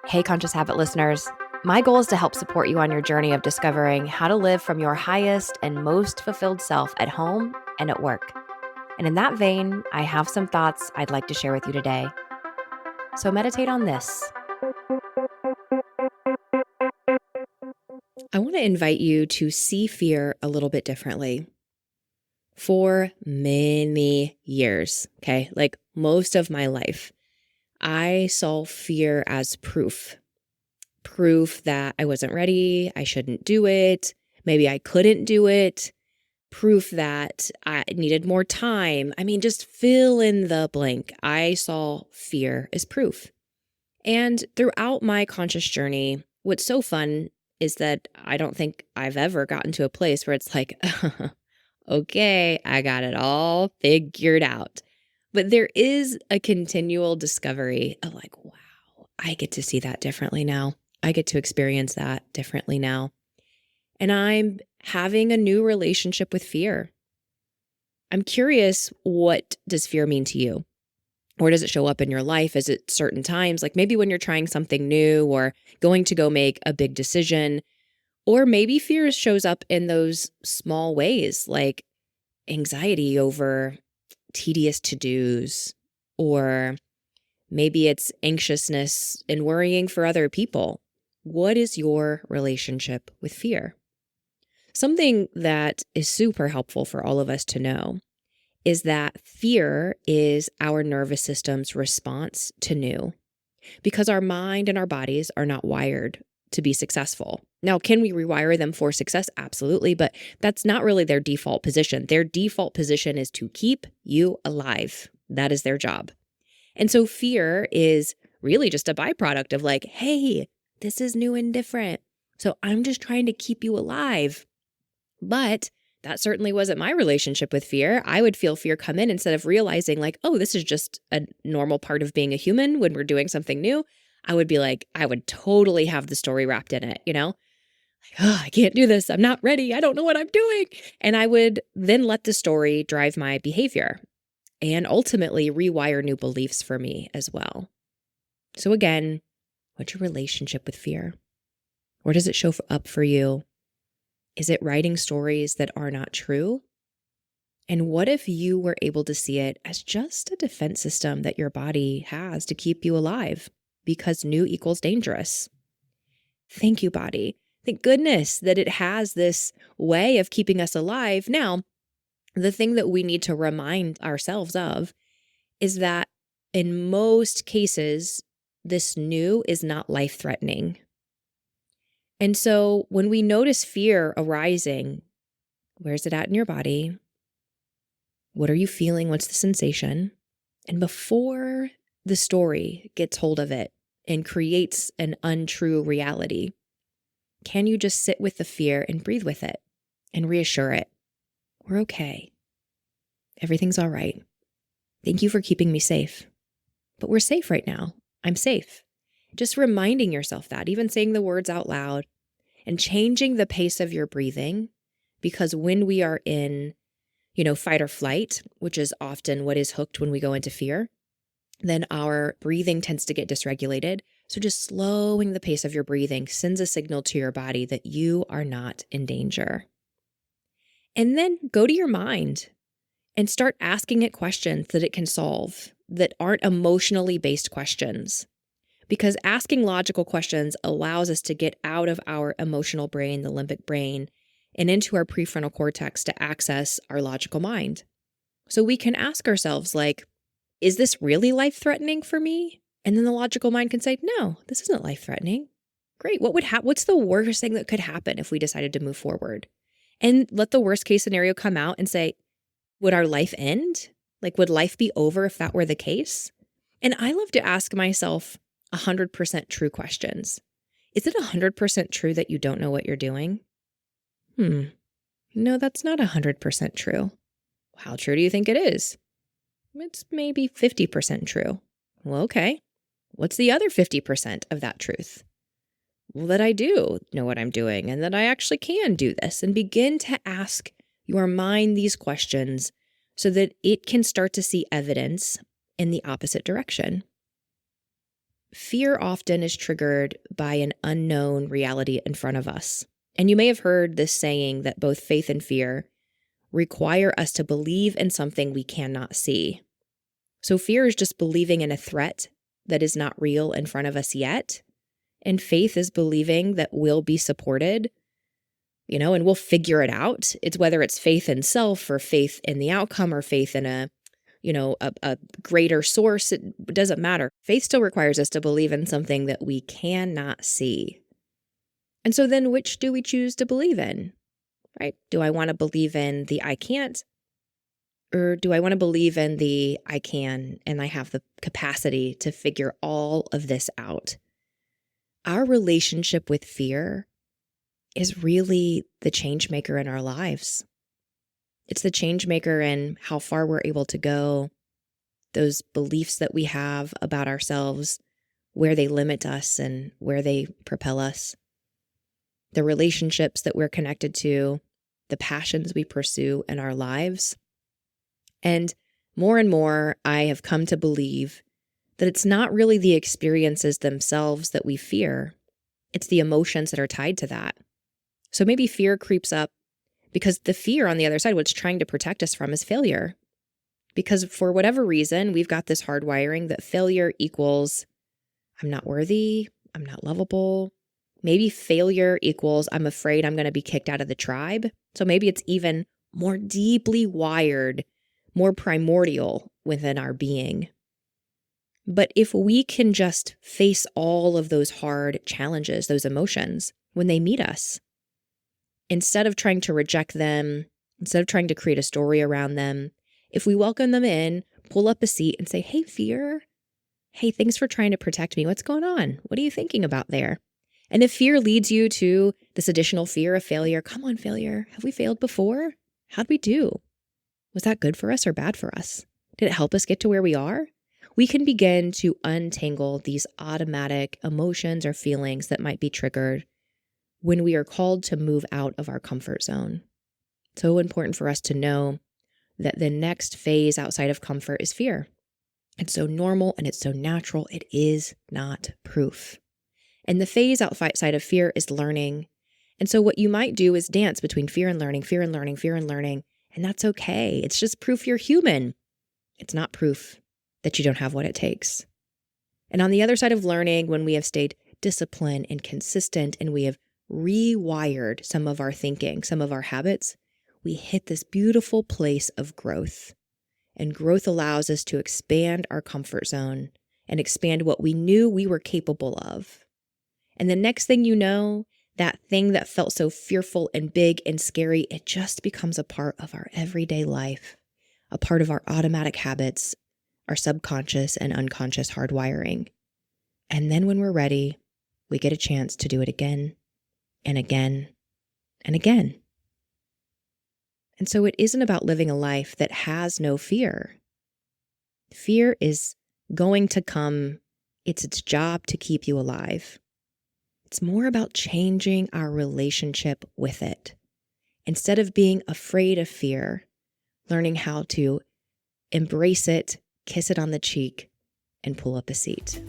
Hey, Conscious Habit listeners. My goal is to help support you on your journey of discovering how to live from your highest and most fulfilled self at home and at work. And in that vein, I have some thoughts I'd like to share with you today. So meditate on this. I want to invite you to see fear a little bit differently. For many years, okay, like most of my life, I saw fear as proof that I wasn't ready, I shouldn't do it, maybe I couldn't do it, proof that I needed more time. I mean, just fill in the blank. I saw fear as proof. And throughout my conscious journey, what's so fun is that I don't think I've ever gotten to a place where it's like, okay, I got it all figured out. But there is a continual discovery of like, wow, I get to see that differently now. I get to experience that differently now. And I'm having a new relationship with fear. I'm curious, what does fear mean to you? Or does it show up in your life? Is it certain times, like maybe when you're trying something new or going to go make a big decision? Or maybe fear shows up in those small ways, like anxiety over tedious to-dos, or maybe it's anxiousness and worrying for other people. What is your relationship with fear? Something that is super helpful for all of us to know is that fear is our nervous system's response to new, because our mind and our bodies are not wired to be successful. Now, can we rewire them for success? Absolutely, but that's not really their default position. Their default position is to keep you alive. That is their job. And so fear is really just a byproduct of like, hey, this is new and different. So I'm just trying to keep you alive. But that certainly wasn't my relationship with fear. I would feel fear come in instead of realizing like, oh, this is just a normal part of being a human when we're doing something new. I would be like, I would totally have the story wrapped in it, Like, oh, I can't do this. I'm not ready. I don't know what I'm doing. And I would then let the story drive my behavior and ultimately rewire new beliefs for me as well. So again, what's your relationship with fear? Where does it show up for you? Is it writing stories that are not true? And what if you were able to see it as just a defense system that your body has to keep you alive, because new equals dangerous? Thank you, body. Thank goodness that it has this way of keeping us alive. Now, the thing that we need to remind ourselves of is that in most cases, this new is not life-threatening. And so when we notice fear arising, where's it at in your body? What are you feeling? What's the sensation? And before the story gets hold of it and creates an untrue reality, can you just sit with the fear and breathe with it and reassure it? We're okay. Everything's all right. Thank you for keeping me safe. But we're safe right now. I'm safe. Just reminding yourself that, even saying the words out loud and changing the pace of your breathing, because when we are in, fight or flight, which is often what is hooked when we go into fear, then our breathing tends to get dysregulated. So just slowing the pace of your breathing sends a signal to your body that you are not in danger. And then go to your mind and start asking it questions that it can solve that aren't emotionally based questions. Because asking logical questions allows us to get out of our emotional brain, the limbic brain, and into our prefrontal cortex to access our logical mind. So we can ask ourselves like, is this really life-threatening for me? And then the logical mind can say, no, this isn't life-threatening. Great. What's the worst thing that could happen if we decided to move forward? And let the worst case scenario come out and say, would our life end? Like, would life be over if that were the case? And I love to ask myself 100% true questions. Is it 100% true that you don't know what you're doing? No, that's not 100% true. How true do you think it is? It's maybe 50% true. Well, okay. What's the other 50% of that truth? Well, that I do know what I'm doing and that I actually can do this, and begin to ask your mind these questions so that it can start to see evidence in the opposite direction. fear often is triggered by an unknown reality in front of us. And you may have heard this saying that both faith and fear require us to believe in something we cannot see. So fear is just believing in a threat that is not real in front of us yet. And faith is believing that we'll be supported, and we'll figure it out. It's whether it's faith in self or faith in the outcome or faith in a greater source. It doesn't matter. Faith still requires us to believe in something that we cannot see. And so then which do we choose to believe in, right? Do I want to believe in the I can't? Or do I want to believe in the I can and I have the capacity to figure all of this out? Our relationship with fear is really the change maker in our lives. It's the change maker in how far we're able to go, those beliefs that we have about ourselves, where they limit us and where they propel us, the relationships that we're connected to, the passions we pursue in our lives. And more, I have come to believe that it's not really the experiences themselves that we fear. It's the emotions that are tied to that. So maybe fear creeps up because the fear on the other side, what's trying to protect us from is failure. Because for whatever reason, we've got this hardwiring that failure equals I'm not worthy, I'm not lovable. Maybe failure equals I'm afraid I'm going to be kicked out of the tribe. So maybe it's even more deeply wired, more primordial within our being. But if we can just face all of those hard challenges, those emotions, when they meet us, instead of trying to reject them, instead of trying to create a story around them, if we welcome them in, pull up a seat and say, hey, fear, hey, thanks for trying to protect me. What's going on? What are you thinking about there? And if fear leads you to this additional fear of failure, come on, failure. Have we failed before? How'd we do? Was that good for us or bad for us? Did it help us get to where we are? We can begin to untangle these automatic emotions or feelings that might be triggered when we are called to move out of our comfort zone. So important for us to know that the next phase outside of comfort is fear. It's so normal and it's so natural. It is not proof. And the phase outside of fear is learning. And so what you might do is dance between fear and learning, fear and learning, fear and learning. And that's okay. It's just proof you're human. It's not proof that you don't have what it takes. And on the other side of learning, when we have stayed disciplined and consistent and we have rewired some of our thinking, some of our habits, we hit this beautiful place of growth. And growth allows us to expand our comfort zone and expand what we knew we were capable of. And the next thing you know, that thing that felt so fearful and big and scary, it just becomes a part of our everyday life, a part of our automatic habits, our subconscious and unconscious hardwiring. And then when we're ready, we get a chance to do it again and again and again. And so it isn't about living a life that has no fear. Fear is going to come. It's its job to keep you alive. It's more about changing our relationship with it. Instead of being afraid of fear, learning how to embrace it, kiss it on the cheek, and pull up a seat.